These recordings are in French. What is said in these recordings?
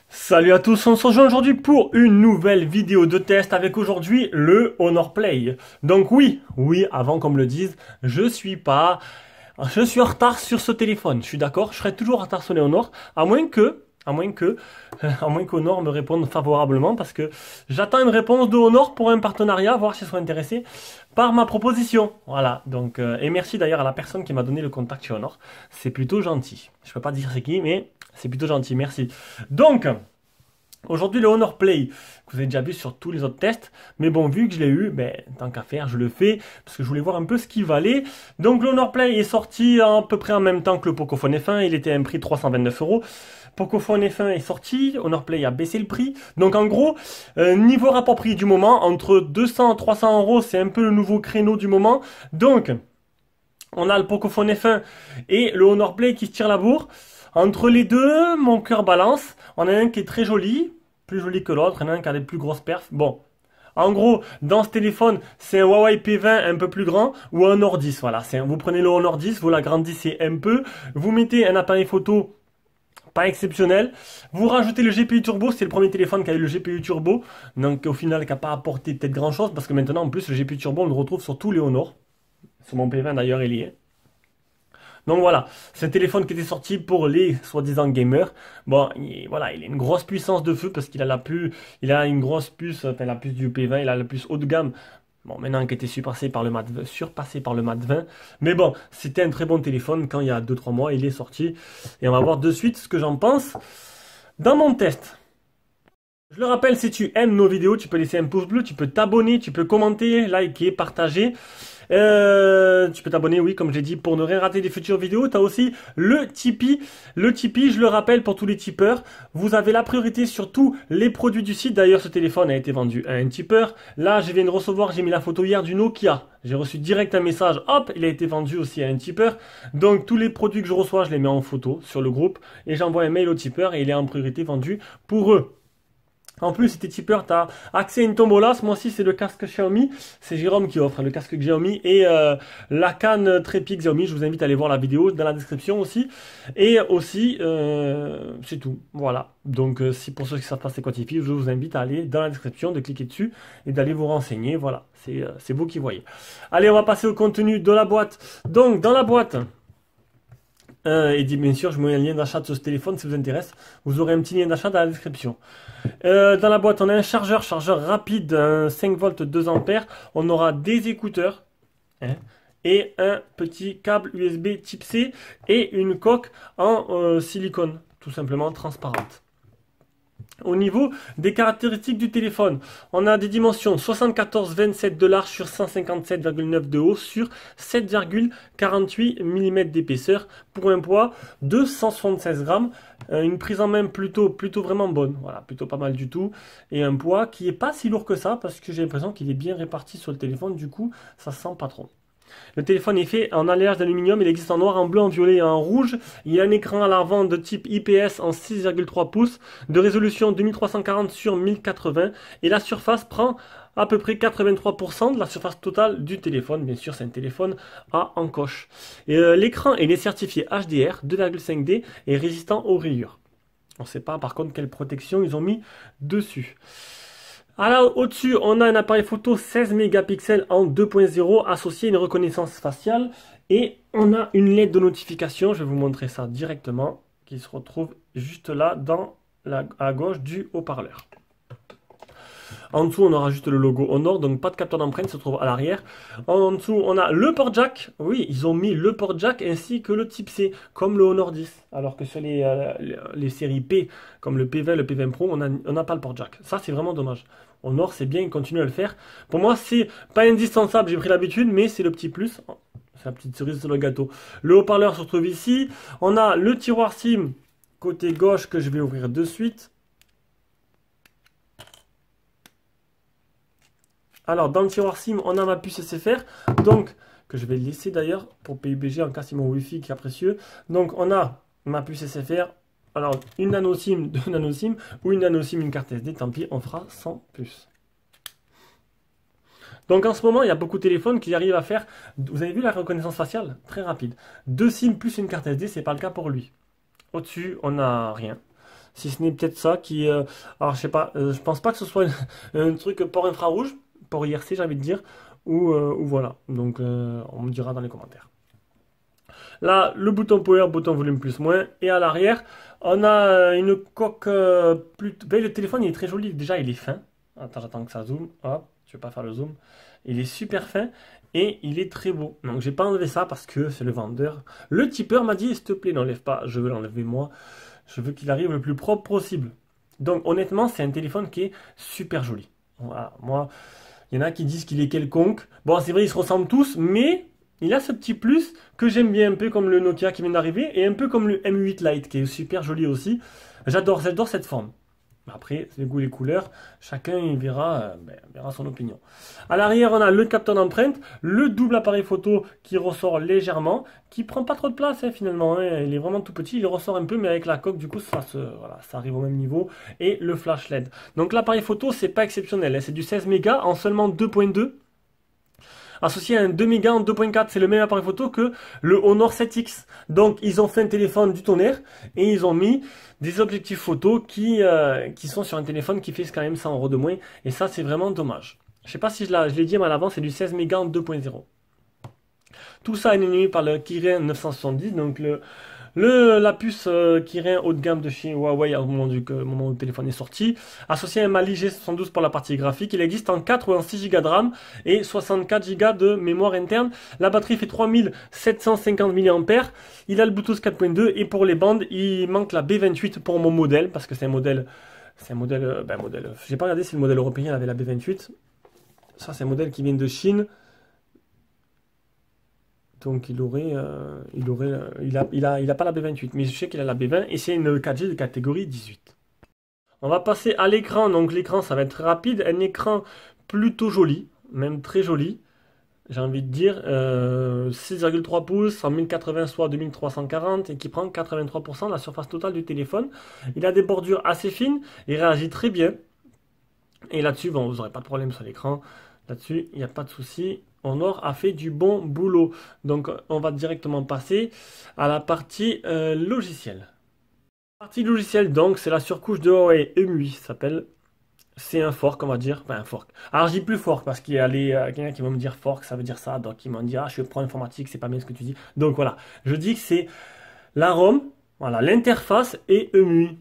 Salut à tous, on se rejoint aujourd'hui pour une nouvelle vidéo de test avec aujourd'hui le Honor Play. Donc oui, avant qu'on me le dise, je suis en retard sur ce téléphone. Je suis d'accord, je serai toujours en retard sur les Honor, à moins qu'Honor me réponde favorablement parce que j'attends une réponse de Honor pour un partenariat, voir s'ils sont intéressés par ma proposition. Voilà, donc, et merci d'ailleurs à la personne qui m'a donné le contact chez Honor. C'est plutôt gentil. Je peux pas dire c'est qui, mais c'est plutôt gentil, merci. Donc, aujourd'hui, le Honor Play, que vous avez déjà vu sur tous les autres tests, mais bon, vu que je l'ai eu, ben, tant qu'à faire, je le fais, parce que je voulais voir un peu ce qu'il valait. Donc, le Honor Play est sorti à peu près en même temps que le Pocophone F1, il était à un prix de 329 euros. Pocophone F1 est sorti, Honor Play a baissé le prix. Donc, en gros, niveau rapport prix du moment, entre 200 et 300 euros, c'est un peu le nouveau créneau du moment. Donc, on a le Pocophone F1 et le Honor Play qui se tirent la bourre. Entre les deux, mon cœur balance. On a un qui est très joli, plus joli que l'autre. Il y en a un qui a des plus grosses perfs. Bon, en gros, dans ce téléphone, c'est un Huawei P20 un peu plus grand ou un Honor 10. Voilà, vous prenez le Honor 10, vous l'agrandissez un peu. Vous mettez un appareil photo pas exceptionnel. Vous rajoutez le GPU turbo, c'est le premier téléphone qui a eu le GPU turbo. Donc au final, qui n'a pas apporté peut-être grand chose parce que maintenant, en plus, le GPU turbo, on le retrouve sur tous les Honor. Sur mon P20 d'ailleurs, il y est. Donc voilà, c'est un téléphone qui était sorti pour les soi-disant gamers. Bon, voilà, il a une grosse puissance de feu parce qu'il a il a une grosse puce, enfin la puce du P20, il a la puce haut de gamme. Bon, maintenant qui était surpassé par le Mat 20. Mais bon, c'était un très bon téléphone quand il y a 2-3 mois, il est sorti. Et on va voir de suite ce que j'en pense dans mon test. Je le rappelle, si tu aimes nos vidéos, tu peux laisser un pouce bleu, tu peux t'abonner, tu peux commenter, liker, partager. Tu peux t'abonner, oui, comme j'ai dit, pour ne rien rater des futures vidéos. Tu as aussi le Tipeee. Le Tipeee, je le rappelle pour tous les tipeurs, vous avez la priorité sur tous les produits du site. D'ailleurs, ce téléphone a été vendu à un tipeur. Là, je viens de recevoir, j'ai mis la photo hier du Nokia. J'ai reçu direct un message, hop, il a été vendu aussi à un tipeur. Donc, tous les produits que je reçois, je les mets en photo sur le groupe et j'envoie un mail au tipeur et il est en priorité vendu pour eux. En plus, si t'es tipeur, t'as accès à une tombola. Ce mois-ci, c'est le casque Xiaomi. C'est Jérôme qui offre le casque Xiaomi et la canne trépied Xiaomi. Je vous invite à aller voir la vidéo dans la description aussi. Et aussi, c'est tout. Voilà. Donc, si pour ceux qui savent pas c'est quoi Tipeee, je vous invite à aller dans la description, de cliquer dessus et d'aller vous renseigner. Voilà. C'est vous qui voyez. Allez, on va passer au contenu de la boîte. Donc, dans la boîte. Et bien sûr, je mets un lien d'achat sur ce téléphone si vous intéresse. Vous aurez un petit lien d'achat dans la description. Dans la boîte, on a un chargeur rapide, un 5 volts 2 ampères. On aura des écouteurs et un petit câble USB type C et une coque en silicone, tout simplement transparente. Au niveau des caractéristiques du téléphone, on a des dimensions 74,27 de large sur 157,9 de haut sur 7,48 mm d'épaisseur pour un poids de 176 grammes. Une prise en main plutôt vraiment bonne, voilà, plutôt pas mal du tout. Et un poids qui est pas si lourd que ça parce que j'ai l'impression qu'il est bien réparti sur le téléphone, du coup ça sent pas trop. Le téléphone est fait en alliage d'aluminium, il existe en noir, en bleu, en violet et en rouge. Il y a un écran à l'avant de type IPS en 6,3 pouces, de résolution 2340 sur 1080 et la surface prend à peu près 83% de la surface totale du téléphone. Bien sûr, c'est un téléphone à encoche. L'écran est certifié HDR 2,5D et résistant aux rayures. On ne sait pas par contre quelle protection ils ont mis dessus. Alors au-dessus, on a un appareil photo 16 mégapixels en 2.0 associé à une reconnaissance faciale et on a une LED de notification, je vais vous montrer ça directement, qui se retrouve juste là à gauche du haut-parleur. En dessous, on aura juste le logo Honor, donc pas de capteur d'empreinte, se trouve à l'arrière. En dessous, on a le port jack. Oui, ils ont mis le port jack ainsi que le type C, comme le Honor 10. Alors que sur les séries P, comme le P20, le P20 Pro, on n'a pas le port jack. Ça, c'est vraiment dommage. Honor, c'est bien, ils continuent à le faire. Pour moi, c'est pas indispensable, j'ai pris l'habitude, mais c'est le petit plus. C'est la petite cerise sur le gâteau. Le haut-parleur se trouve ici. On a le tiroir SIM côté gauche que je vais ouvrir de suite. Alors, dans le tiroir SIM, on a ma puce SFR, donc, que je vais laisser d'ailleurs pour PUBG en cas si mon Wi-Fi qui est précieux. Donc, on a ma puce SFR, alors une nano SIM, deux nano SIM, ou une nano SIM, une carte SD, tant pis, on fera sans puce. Donc, en ce moment, il y a beaucoup de téléphones qui arrivent à faire, vous avez vu la reconnaissance faciale? Très rapide. Deux SIM plus une carte SD, c'est pas le cas pour lui. Au-dessus, on n'a rien. Si ce n'est peut-être ça qui... alors je sais pas, je pense pas que ce soit un truc port infrarouge, port IRC j'ai envie de dire, ou voilà. Donc on me dira dans les commentaires. Là, le bouton power, bouton volume plus moins. Et à l'arrière, on a une coque plus... Ben, le téléphone il est très joli, déjà il est fin. Attends, j'attends que ça zoome. Hop, je vais pas faire le zoom. Il est super fin et il est très beau. Donc j'ai pas enlevé ça parce que c'est le vendeur. Le tipeur m'a dit, s'il te plaît, n'enlève pas. Je veux l'enlever moi. Je veux qu'il arrive le plus propre possible. Donc honnêtement, c'est un téléphone qui est super joli. Voilà, moi, il y en a qui disent qu'il est quelconque. Bon, c'est vrai, ils se ressemblent tous, mais il a ce petit plus que j'aime bien, un peu comme le Nokia qui vient d'arriver et un peu comme le M8 Lite qui est super joli aussi. J'adore cette forme. Après, c'est les goûts et les couleurs, chacun il verra son opinion. À l'arrière, on a le capteur d'empreinte, le double appareil photo qui ressort légèrement, qui prend pas trop de place finalement, hein. Il est vraiment tout petit, il ressort un peu, mais avec la coque, du coup, voilà, ça arrive au même niveau. Et le flash LED. Donc l'appareil photo, c'est pas exceptionnel, hein. C'est du 16 mégas en seulement 2.2. Associé à un 2 mégas en 2.4, c'est le même appareil photo que le Honor 7X. Donc ils ont fait un téléphone du tonnerre et ils ont mis des objectifs photo qui sont sur un téléphone qui fait quand même 100 € de moins. Et ça, c'est vraiment dommage. Je sais pas si je l'ai dit, mais à l'avant, c'est du 16 mégas en 2.0. Tout ça est animé par le Kirin 970, donc la puce Kirin haut de gamme de chez Huawei au moment où le téléphone est sorti, associé à un Mali G72 pour la partie graphique. Il existe en 4 ou en 6 Go de RAM et 64 Go de mémoire interne. La batterie fait 3750 mAh. Il a le Bluetooth 4.2 et pour les bandes, il manque la B28 pour mon modèle parce que c'est un modèle, j'ai pas regardé si le modèle européen avait la B28. Ça, c'est un modèle qui vient de Chine. Donc il a pas la B28, mais je sais qu'il a la B20 et c'est une 4G de catégorie 18. On va passer à l'écran, donc l'écran ça va être très rapide, un écran plutôt joli, même très joli, j'ai envie de dire, 6,3 pouces en 1080 soit 2340 et qui prend 83% de la surface totale du téléphone. Il a des bordures assez fines, il réagit très bien et là-dessus, bon, vous n'aurez pas de problème sur l'écran, là-dessus il n'y a pas de souci. Honor a fait du bon boulot. Donc on va directement passer à la partie logicielle. La partie logicielle, donc, c'est la surcouche de Huawei EMUI, ça s'appelle. C'est un fork, on va dire. Enfin, un fork. Alors, je dis plus fork parce qu'il y a quelqu'un qui va me dire fork, ça veut dire ça. Donc, ils m'ont dit, ah, je suis pro informatique, c'est pas bien ce que tu dis. Donc, voilà. Je dis que c'est la ROM, voilà, l'interface et EMUI.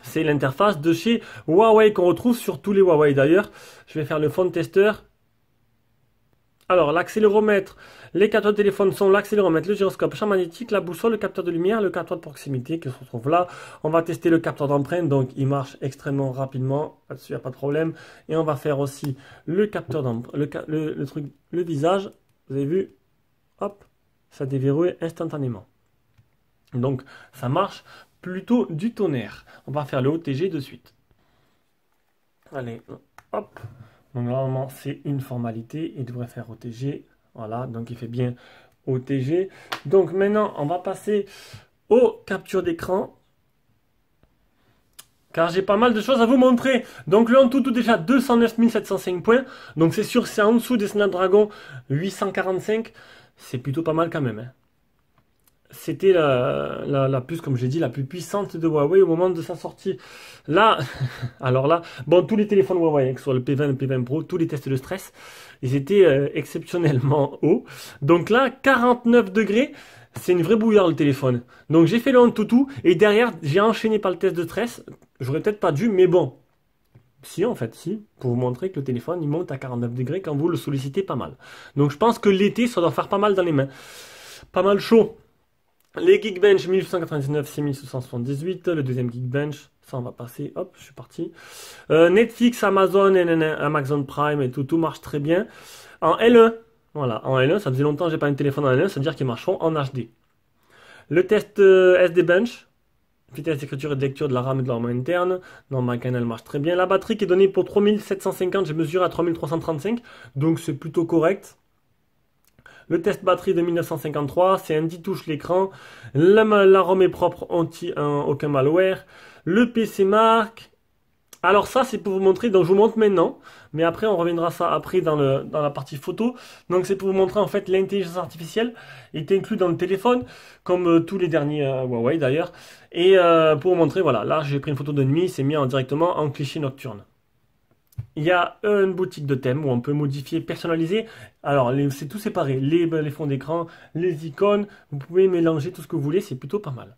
C'est l'interface de chez Huawei qu'on retrouve sur tous les Huawei. D'ailleurs, je vais faire le phone tester. Alors, l'accéléromètre, les capteurs de téléphone sont l'accéléromètre, le gyroscope, champ magnétique, la boussole, le capteur de lumière, le capteur de proximité qui se retrouve là. On va tester le capteur d'empreinte, donc il marche extrêmement rapidement, là-dessus il n'y a pas de problème. Et on va faire aussi le capteur d'empreinte, le visage, vous avez vu, hop, ça déverrouille instantanément. Donc, ça marche plutôt du tonnerre. On va faire le OTG de suite. Allez, hop. Donc normalement c'est une formalité, il devrait faire OTG, voilà, donc il fait bien OTG. Donc maintenant on va passer aux captures d'écran, car j'ai pas mal de choses à vous montrer. Donc le Antutu déjà 209 705 points, donc c'est sûr c'est en dessous des Snapdragon 845, c'est plutôt pas mal quand même, hein. C'était la puce, comme j'ai dit, la plus puissante de Huawei au moment de sa sortie. Là, alors là, bon, tous les téléphones Huawei, que ce soit le P20, le P20 Pro, tous les tests de stress, ils étaient exceptionnellement hauts. Donc là, 49 degrés, c'est une vraie bouillarde le téléphone. Donc j'ai fait le Antutu et derrière, j'ai enchaîné par le test de stress. J'aurais peut-être pas dû, mais bon. Si, en fait, si, pour vous montrer que le téléphone, il monte à 49 degrés quand vous le sollicitez pas mal. Donc je pense que l'été, ça doit faire pas mal dans les mains. Pas mal chaud. Les Geekbench 1899, 6778, le deuxième Geekbench, ça on va passer, hop, je suis parti. Netflix, Amazon, Amazon Prime et tout marche très bien. En L1, voilà, en L1, ça faisait longtemps que j'ai pas un téléphone en L1, ça veut dire qu'ils marcheront en HD. Le test SD Bench, vitesse d'écriture et de lecture de la RAM et de la RAM interne, dans ma canal marche très bien. La batterie qui est donnée pour 3750, j'ai mesuré à 3335, donc c'est plutôt correct. Le test batterie de 1953, c'est un 10 touches l'écran. La ROM est propre, aucun malware. Le PC marque. Alors ça, c'est pour vous montrer, donc je vous montre maintenant, mais après on reviendra ça après dans la partie photo. Donc c'est pour vous montrer en fait l'intelligence artificielle est inclue dans le téléphone, comme tous les derniers Huawei d'ailleurs. Et pour vous montrer, voilà, là j'ai pris une photo de nuit, c'est mis directement en cliché nocturne. Il y a une boutique de thèmes où on peut modifier, personnaliser. Alors c'est tout séparé, les fonds d'écran, les icônes, vous pouvez mélanger tout ce que vous voulez, c'est plutôt pas mal.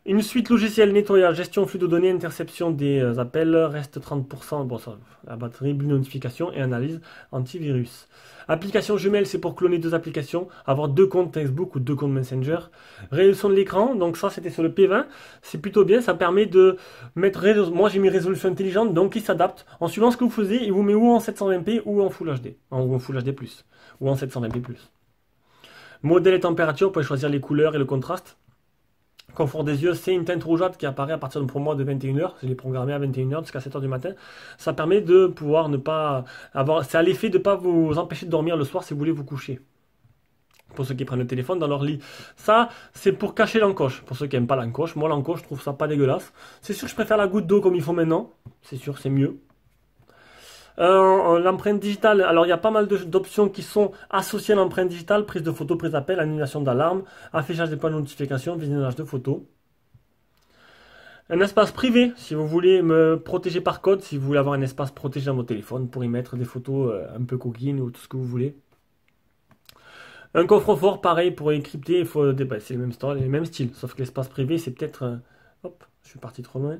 Une suite logicielle nettoyage, gestion flux de données, interception des appels, reste 30%, bon ça, la batterie, notification et analyse antivirus. Application jumelle, c'est pour cloner deux applications, avoir deux comptes Facebook ou deux comptes Messenger. Résolution de l'écran, donc ça c'était sur le P20, c'est plutôt bien, ça permet de mettre, moi j'ai mis résolution intelligente, donc il s'adapte. En suivant ce que vous faisiez, il vous met ou en 720p ou en Full HD, ou en Full HD+, ou en 720p+. Modèle et température, vous pouvez choisir les couleurs et le contraste. Confort des yeux, c'est une teinte rougeâtre qui apparaît à partir pour moi de 21h. Je l'ai programmé à 21h jusqu'à 7h du matin. Ça permet de pouvoir ne pas avoir. C'est à l'effet de ne pas vous empêcher de dormir le soir si vous voulez vous coucher. Pour ceux qui prennent le téléphone dans leur lit. Ça, c'est pour cacher l'encoche. Pour ceux qui n'aiment pas l'encoche. Moi, l'encoche, je trouve ça pas dégueulasse. C'est sûr que je préfère la goutte d'eau comme il faut maintenant. C'est sûr, c'est mieux. L'empreinte digitale, alors il y a pas mal d'options qui sont associées à l'empreinte digitale, prise de photos, prise d'appel, annulation d'alarme, affichage des points de notification, visionnage de photos. Un espace privé, si vous voulez me protéger par code, si vous voulez avoir un espace protégé dans votre téléphone pour y mettre des photos un peu coquines ou tout ce que vous voulez. Un coffre-fort, pareil, pour y crypter, il faut c'est le même style, les mêmes styles, sauf que l'espace privé, c'est peut-être... hop, je suis parti trop loin.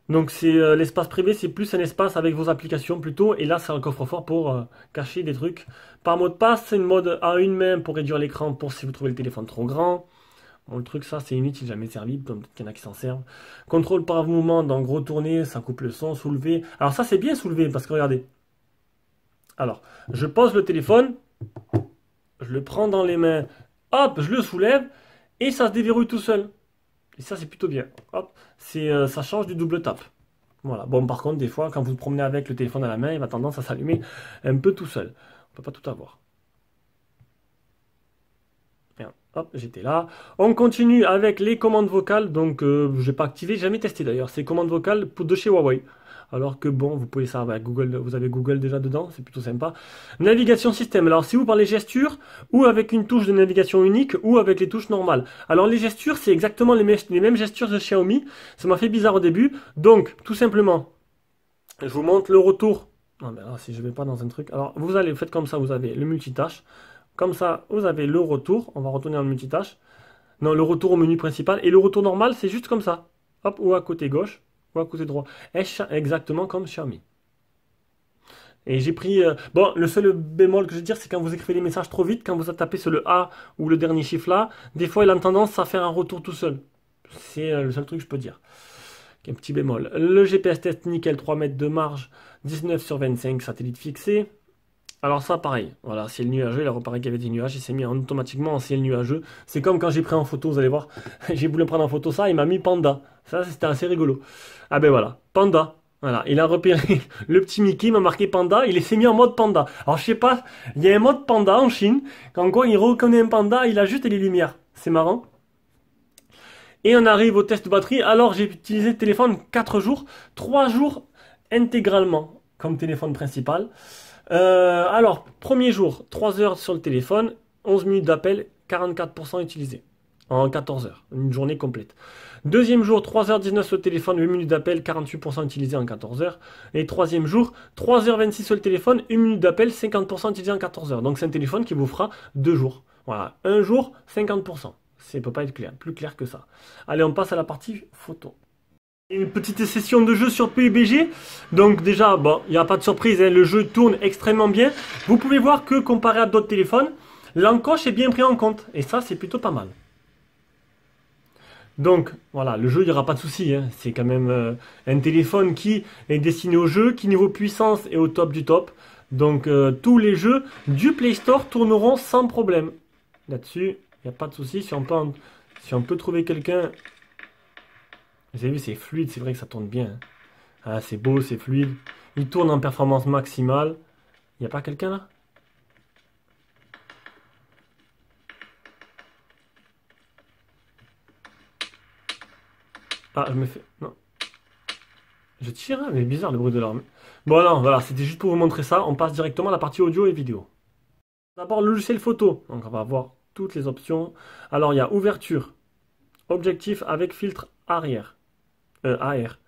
Donc c'est l'espace privé, c'est plus un espace avec vos applications plutôt, et là c'est un coffre-fort pour cacher des trucs. Par mot de passe, c'est une mode à une main pour réduire l'écran pour si vous trouvez le téléphone trop grand. Bon, le truc ça c'est inutile, jamais servi, peut-être qu'il y en a qui s'en servent. Contrôle par mouvement, donc retourner, ça coupe le son, soulever. Alors ça c'est bien soulever parce que regardez. Alors, je pose le téléphone, je le prends dans les mains, hop, je le soulève, et ça se déverrouille tout seul. Et ça c'est plutôt bien. Hop, ça change du double tap. Voilà. Bon, par contre, des fois, quand vous vous promenez avec le téléphone à la main, il va tendance à s'allumer un peu tout seul. On peut pas tout avoir. Bien. Hop, j'étais là. On continue avec les commandes vocales. Donc, je n'ai pas activé, jamais testé d'ailleurs. C'est commandes vocales de chez Huawei. Alors que bon, vous pouvez ça avec Google, vous avez Google déjà dedans, c'est plutôt sympa. Navigation système. Alors, si vous parlez gestures, ou avec une touche de navigation unique, ou avec les touches normales. Alors, les gestures, c'est exactement les mêmes gestures de Xiaomi. Ça m'a fait bizarre au début. Donc, tout simplement, je vous montre le retour. Non, mais là, si je vais pas dans un truc. Alors, vous faites comme ça, vous avez le multitâche. Comme ça, vous avez le retour. On va retourner dans le multitâche. Non, le retour au menu principal. Et le retour normal, c'est juste comme ça. Hop, ou à côté gauche, ou à côté droit. Exactement comme Xiaomi. Et j'ai pris... bon, le seul bémol que je veux dire, c'est quand vous écrivez les messages trop vite, quand vous tapez sur le A ou le dernier chiffre là, des fois, il a tendance à faire un retour tout seul. C'est le seul truc que je peux dire. Un petit bémol. Le GPS test nickel, 3 mètres de marge, 19/25 satellite fixé. Alors ça, pareil. Voilà, ciel nuageux, il a reparé qu'il y avait des nuages, il s'est mis automatiquement en ciel nuageux. C'est comme quand j'ai pris en photo, vous allez voir. J'ai voulu prendre en photo ça, il m'a mis panda. Ça, c'était assez rigolo. Ah ben voilà, panda. Voilà, il a repéré le petit Mickey, il m'a marqué panda, il s'est mis en mode panda. Alors je sais pas, il y a un mode panda en Chine, quand quoi il reconnaît un panda, il ajoute les lumières. C'est marrant. Et on arrive au test de batterie. Alors j'ai utilisé le téléphone 4 jours, 3 jours intégralement comme téléphone principal. Alors, premier jour, 3 heures sur le téléphone, 11 minutes d'appel, 44% utilisé en 14 heures, une journée complète. Deuxième jour, 3h19 sur le téléphone, 8 minutes d'appel, 48% utilisé en 14 heures. Et troisième jour, 3h26 sur le téléphone, 1 minute d'appel, 50% utilisé en 14 heures. Donc c'est un téléphone qui vous fera 2 jours. Voilà, un jour, 50%. Ça ne peut pas être clair, plus clair que ça. Allez, on passe à la partie photo. Une petite session de jeu sur PUBG. Donc déjà, bon, il n'y a pas de surprise, hein, le jeu tourne extrêmement bien. Vous pouvez voir que comparé à d'autres téléphones, l'encoche est bien pris en compte. Et ça, c'est plutôt pas mal. Donc voilà, le jeu, il n'y aura pas de souci, hein. C'est quand même un téléphone qui est destiné au jeu, qui niveau puissance est au top du top. Donc tous les jeux du Play Store tourneront sans problème. Là-dessus, il n'y a pas de souci. Si on peut trouver quelqu'un... Vous avez vu, c'est fluide, c'est vrai que ça tourne bien, hein. Ah, c'est beau, c'est fluide. Il tourne en performance maximale. Il n'y a pas quelqu'un là? Ah, je me fais... Non. Je tire, hein, mais bizarre le bruit de l'arme. Bon non, voilà, c'était juste pour vous montrer ça. On passe directement à la partie audio et vidéo. D'abord, le logiciel photo. Donc on va voir toutes les options. Alors il y a ouverture, objectif avec filtre arrière, AR.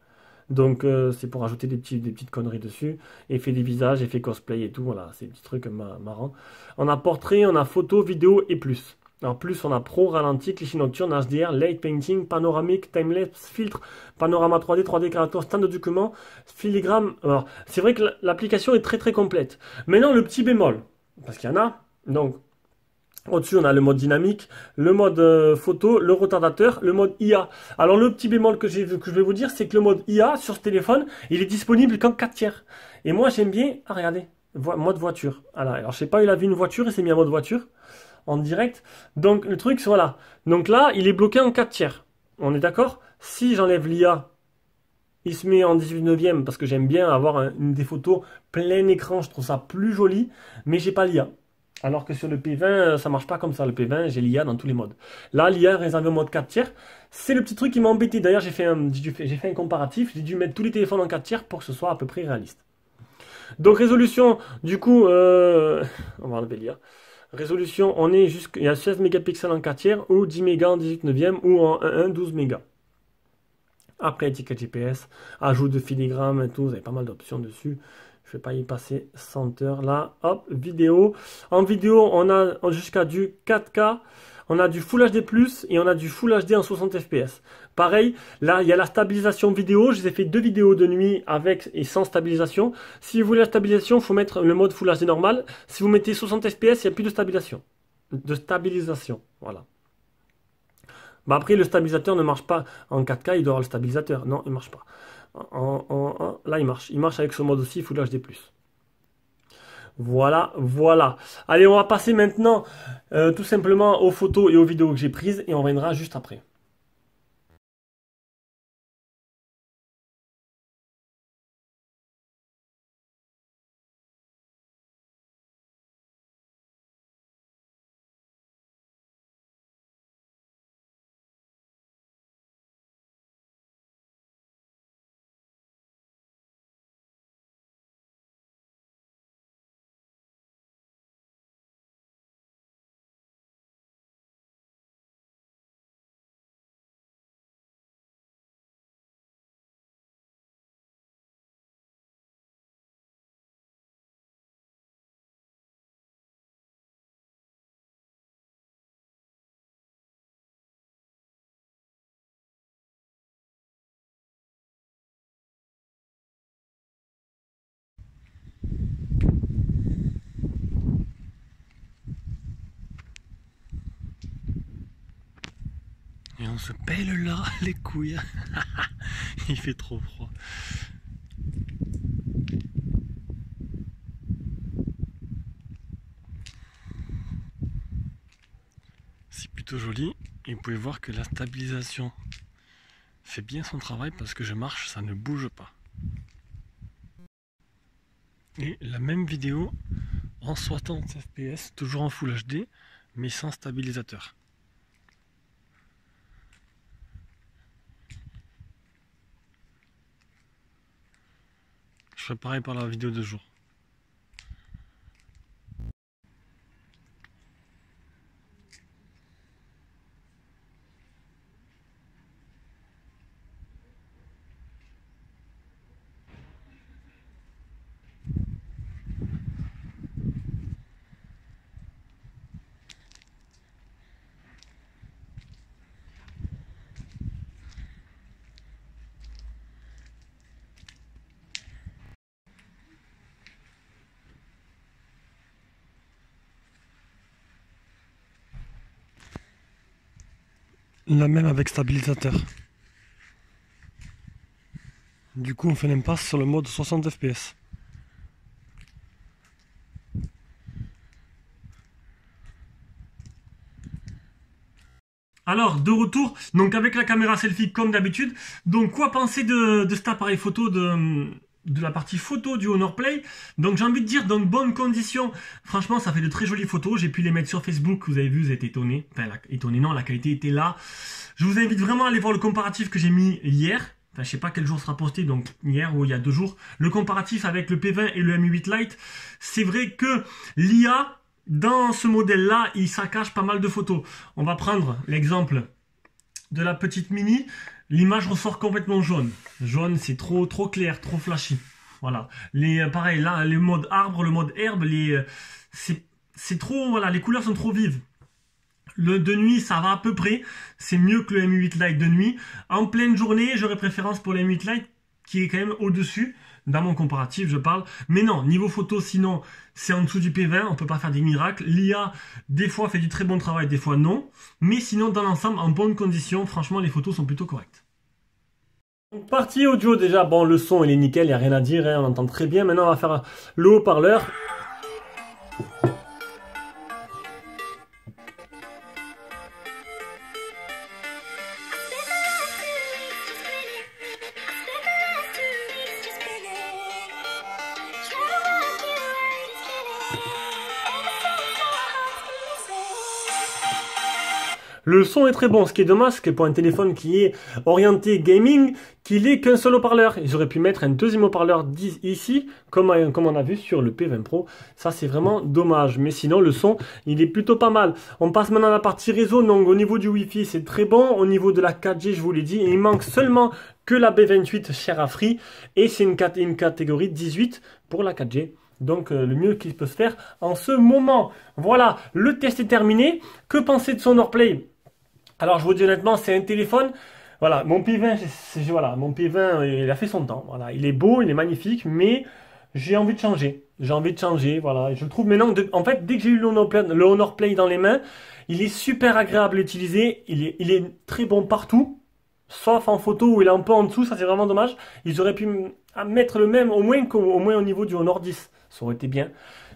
Donc c'est pour ajouter des petites conneries dessus. Effet des visages, effet cosplay et tout. Voilà, c'est des petits trucs marrants. On a portrait, on a photo, vidéo et plus. Alors plus, on a pro, ralenti, cliché nocturne, HDR, light painting, panoramique, timelapse, filtre, panorama 3D, 3D caractère, stand de document, filigrane. Alors c'est vrai que l'application est très très complète. Maintenant le petit bémol, parce qu'il y en a. Donc au-dessus, on a le mode dynamique, le mode photo, le retardateur, le mode IA. Alors, le petit bémol que je vais vous dire, c'est que le mode IA sur ce téléphone, il est disponible qu'en 4 tiers. Et moi, j'aime bien... Ah, regardez, mode voiture. Alors, je sais pas, il a vu une voiture et s'est mis en mode voiture, en direct. Donc, le truc, c'est voilà. Donc là, il est bloqué en 4 tiers. On est d'accord? Si j'enlève l'IA, il se met en 18 neuvième parce que j'aime bien avoir des photos plein écran. Je trouve ça plus joli, mais j'ai pas l'IA. Alors que sur le P20, ça marche pas comme ça. Le P20, j'ai l'IA dans tous les modes. Là, l'IA est réservé au mode 4 tiers. C'est le petit truc qui m'a embêté. D'ailleurs, j'ai fait un comparatif. J'ai dû mettre tous les téléphones en 4 tiers pour que ce soit à peu près réaliste. Donc, résolution, du coup, on va enlever l'IA. Résolution, on est il y a 16 mégapixels en 4 tiers ou 10 mégas en 18 neuvième ou en 1.1, 12 mégas. Après, étiquette GPS, ajout de filigrane et tout. Vous avez pas mal d'options dessus. Je ne vais pas y passer 100 heures là. Hop, vidéo. En vidéo, on a jusqu'à du 4K. On a du Full HD+, et on a du Full HD en 60 fps. Pareil, là, il y a la stabilisation vidéo. Je vous ai fait 2 vidéos de nuit avec et sans stabilisation. Si vous voulez la stabilisation, il faut mettre le mode Full HD normal. Si vous mettez 60 fps, il n'y a plus de stabilisation. Voilà. Bah après, le stabilisateur ne marche pas en 4K, il doit avoir le stabilisateur. Non, il ne marche pas. Là, il marche. Il marche avec ce mode aussi, Full HD+. Voilà, voilà. Allez, on va passer maintenant tout simplement aux photos et aux vidéos que j'ai prises et on reviendra juste après. Et on se pèle là les couilles. Il fait trop froid. C'est plutôt joli. Et vous pouvez voir que la stabilisation fait bien son travail parce que je marche, ça ne bouge pas. Et la même vidéo en 60 fps, toujours en Full HD, mais sans stabilisateur. Je ferai pareil pour la vidéo de jour. La même avec stabilisateur. Du coup, on fait l'impasse sur le mode 60 fps. Alors, de retour, donc avec la caméra selfie comme d'habitude. Donc, quoi penser de cet appareil photo de la partie photo du Honor Play? Donc, j'ai envie de dire, dans de bonnes conditions. Franchement, ça fait de très jolies photos. J'ai pu les mettre sur Facebook. Vous avez vu, vous êtes étonnés. Enfin, étonnés, non, la qualité était là. Je vous invite vraiment à aller voir le comparatif que j'ai mis hier. enfin je sais pas quel jour sera posté, donc hier ou il y a 2 jours, le comparatif avec le P20 et le Mi 8 Lite. C'est vrai que l'IA, dans ce modèle-là, il saccage pas mal de photos. On va prendre l'exemple de la petite Mini. L'image ressort complètement jaune. Jaune, c'est trop clair, trop flashy. Voilà. Pareil, là, le mode arbre, le mode herbe, c'est trop, voilà, les couleurs sont trop vives. Le de nuit, ça va à peu près. C'est mieux que le Mi 8 Lite de nuit. En pleine journée, j'aurais préférence pour le Mi 8 Lite qui est quand même au-dessus. Dans mon comparatif, je parle. Mais non, niveau photo, sinon, c'est en dessous du P20. On peut pas faire des miracles. L'IA, des fois, fait du très bon travail, des fois, non. Mais sinon, dans l'ensemble, en bonne condition, franchement, les photos sont plutôt correctes. Donc, partie audio, déjà, bon, le son, il est nickel, il n'y a rien à dire, hein, on entend très bien. Maintenant, on va faire le haut-parleur. Le son est très bon, ce qui est dommage, c'est que pour un téléphone qui est orienté gaming, qu'il ait qu'un seul haut-parleur. Ils auraient pu mettre un deuxième haut-parleur ici, comme on a vu sur le P20 Pro. Ça, c'est vraiment dommage. Mais sinon, le son, il est plutôt pas mal. On passe maintenant à la partie réseau. Donc, au niveau du Wi-Fi, c'est très bon. Au niveau de la 4G, je vous l'ai dit, il manque seulement que la B28 chère à Free. Et c'est une catégorie 18 pour la 4G. Donc le mieux qu'il peut se faire en ce moment. Voilà, le test est terminé. Que penser de son Play? Alors je vous dis honnêtement, c'est un téléphone. Voilà, mon P20, voilà, mon P20, il a fait son temps. Voilà, il est beau, il est magnifique, mais j'ai envie de changer. J'ai envie de changer, voilà. Et je le trouve maintenant, en fait, dès que j'ai eu le Honor Play dans les mains, il est super agréable à utiliser. Il est très bon partout, sauf en photo où il est un peu en dessous. Ça c'est vraiment dommage. Ils auraient pu mettre le même, au moins au niveau du Honor 10. Ça aurait été bien.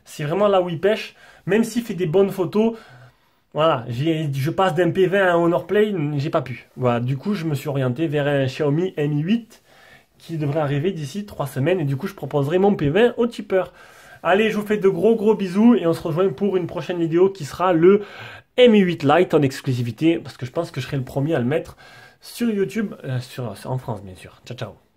C'est vraiment là où il pêche. Même s'il fait des bonnes photos. Voilà, je passe d'un P20 à un Honor Play, j'ai pas pu. Voilà, du coup, je me suis orienté vers un Xiaomi Mi 8 qui devrait arriver d'ici 3 semaines. Et du coup, je proposerai mon P20 au tipeur. Allez, je vous fais de gros bisous et on se rejoint pour une prochaine vidéo qui sera le Mi 8 Lite en exclusivité. Parce que je pense que je serai le premier à le mettre sur YouTube, en France bien sûr. Ciao, ciao.